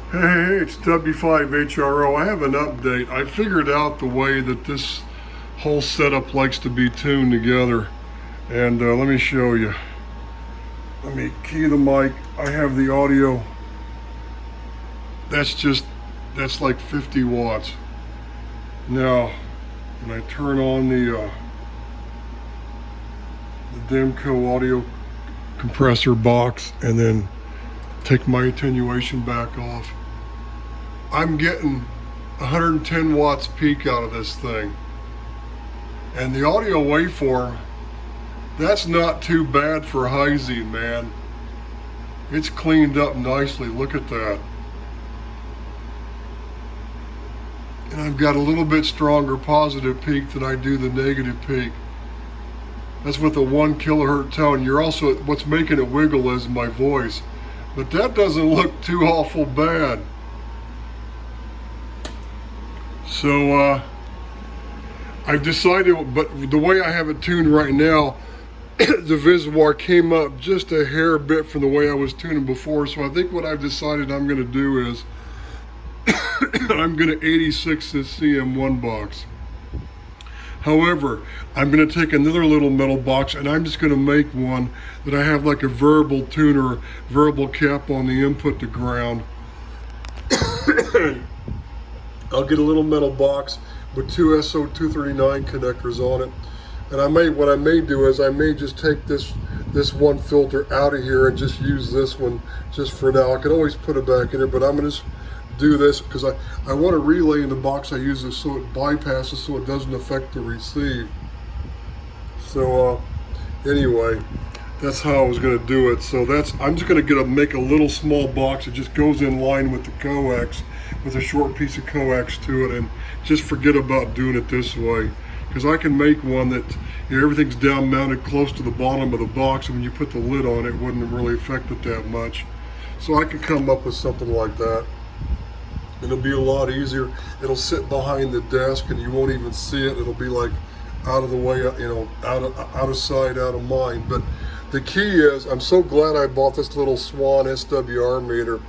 Hey, it's W5HRO. I have an update. I figured out the way that this whole setup likes to be tuned together. And let me show you. Let me key the mic. I have the audio. That's like 50 watts. Now, when I turn on the Demco audio compressor box and then take my attenuation back off, I'm getting 110 watts peak out of this thing. And the audio waveform, that's not too bad for Heisey, man. It's cleaned up nicely, look at that. And I've got a little bit stronger positive peak than I do the negative peak. That's with a 1 kilohertz tone. You're also, what's making it wiggle is my voice. But that doesn't look too awful bad. So I've decided, but the way I have it tuned right now, the Viswar came up just a hair bit from the way I was tuning before. So I think what I've decided I'm going to do is I'm going to 86 this CM1 box. However, I'm going to take another little metal box and I'm just going to make one that I have like a variable tuner, variable cap on the input to ground. I'll get a little metal box with two SO239 connectors on it. And what I may do is I may just take this one filter out of here and just use this one just for now. I can always put it back in there, but I'm going to just do this because I want to relay in the box I use this so it bypasses, so it doesn't affect the receive. So anyway, that's how I was going to do it. So I'm just going to make a little small box that just goes in line with the coax, with a short piece of coax to it, and just forget about doing it this way, because I can make one that, you know, everything's down mounted close to the bottom of the box, and when you put the lid on it wouldn't really affect it that much. So I can come up with something like that. It'll be a lot easier. It'll sit behind the desk and you won't even see it. It'll be like out of the way, you know, out of sight, out of mind. But the key is, I'm so glad I bought this little Swan SWR meter.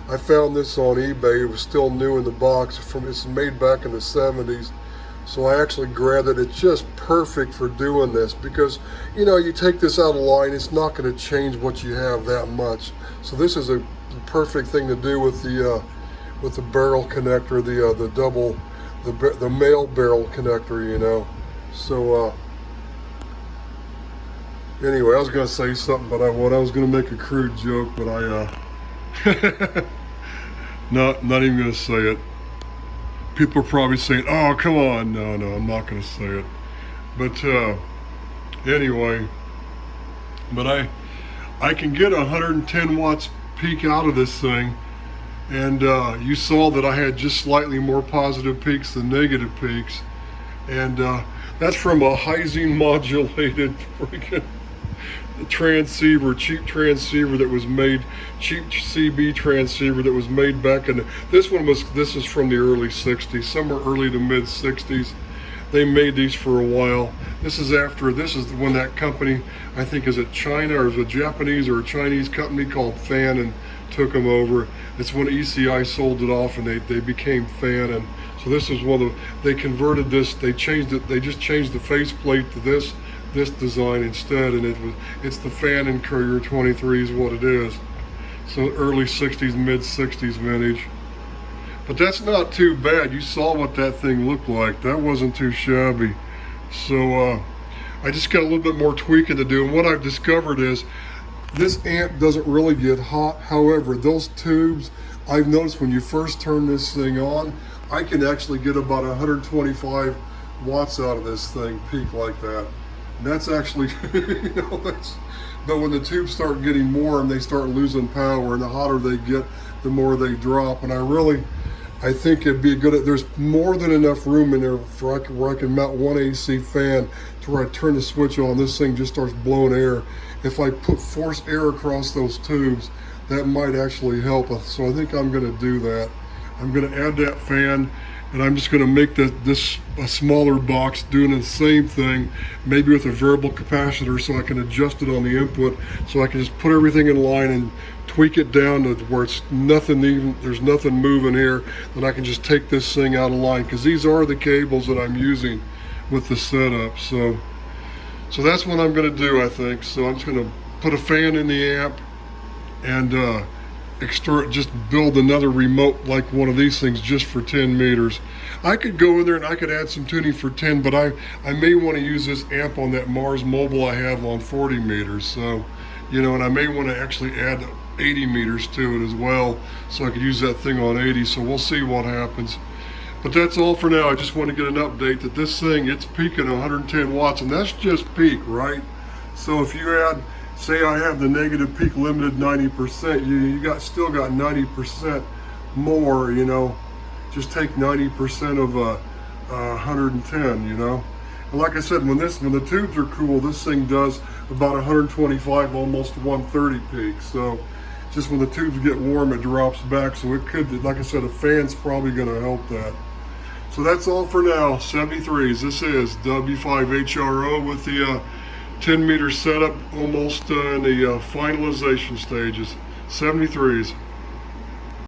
I found this on eBay. It was still new in the box. It's made back in the 70s. So I actually grabbed it. It's just perfect for doing this because, you know, you take this out of line, it's not going to change what you have that much. So this is a perfect thing to do with the barrel connector, the male barrel connector, you know. So anyway, I was gonna say something, but I was gonna make a crude joke, but I not even gonna say it. People are probably saying, "Oh, come on!" No, I'm not gonna say it. But anyway, but I can get 110 watts peak out of this thing. And you saw that I had just slightly more positive peaks than negative peaks. And that's from a Heisey modulated freaking transceiver, cheap transceiver that was made, cheap CB transceiver that was made back in, this is from the early 60s, somewhere early to mid 60s. They made these for a while. This is when that company, I think, is it China or is it Japanese or a Chinese company called Fan took them over. It's when ECI sold it off and they became Fan. And so this is they converted this, they changed it, they just changed the faceplate to this design instead, and it's the Fan and Courier 23 is what it is. So early 60s, mid 60s vintage. But that's not too bad. You saw what that thing looked like. That wasn't too shabby. So I just got a little bit more tweaking to do. And what I've discovered is this amp doesn't really get hot. However, those tubes, I've noticed when you first turn this thing on, I can actually get about 125 watts out of this thing, peak like that. And that's actually, you know, but when the tubes start getting warm, they start losing power, and the hotter they get, the more they drop. And I think it'd be there's more than enough room in there where I can mount one AC fan to where I turn the switch on, this thing just starts blowing air. If I force air across those tubes, that might actually help us. So I think I'm gonna do that. I'm gonna add that fan, and I'm just going to make this a smaller box doing the same thing, maybe with a variable capacitor, so I can adjust it on the input, so I can just put everything in line and tweak it down to where it's nothing, even there's nothing moving here. Then I can just take this thing out of line, because these are the cables that I'm using with the setup. So that's what I'm going to do, I think. So I'm just going to put a fan in the amp and just build another remote like one of these things just for 10 meters. I could go in there and I could add some tuning for 10, but I may want to use this amp on that Mars Mobile I have on 40 meters. So, you know, and I may want to actually add 80 meters to it as well, so I could use that thing on 80. So we'll see what happens. But that's all for now. I just want to get an update that this thing, it's peaking 110 watts, and that's just peak, right? So if you add, say I have the negative peak limited 90%, you still got 90% more, you know. Just take 90% of 110, you know. And like I said, when the tubes are cool, this thing does about 125, almost 130 peak. So just when the tubes get warm, it drops back. So it could, like I said, a fan's probably going to help that. So that's all for now. 73s. This is W5HRO with the 10 meter setup, almost in the finalization stages. 73s.